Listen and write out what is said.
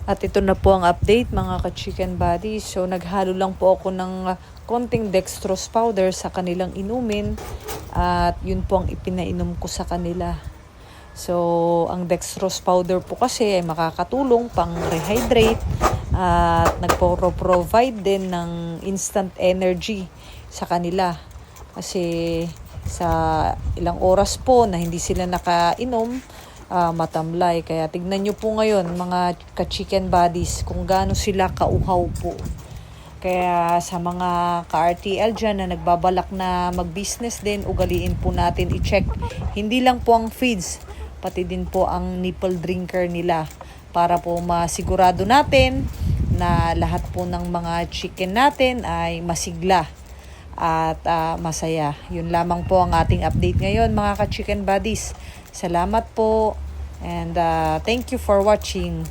At ito na po ang update mga ka-chicken buddies. So naghalo lang po ako ng konting dextrose powder sa kanilang inumin. At yun po ang ipinainom ko sa kanila. So ang dextrose powder po kasi ay makakatulong pang rehydrate. At nagpo-provide din ng instant energy sa kanila. Kasi sa ilang oras po na hindi sila nakainom, matamlay. Kaya tignan nyo po ngayon mga ka-chicken buddies kung gaano sila kauhaw po. Kaya sa mga ka-RTL dyan na nagbabalak na mag-business din, ugaliin po natin i-check. Hindi lang po ang feeds, pati din po ang nipple drinker nila. Para po masigurado natin na lahat po ng mga chicken natin ay masigla at masaya. Yun lamang po ang ating update ngayon mga ka-chicken buddies. Salamat po and thank you for watching.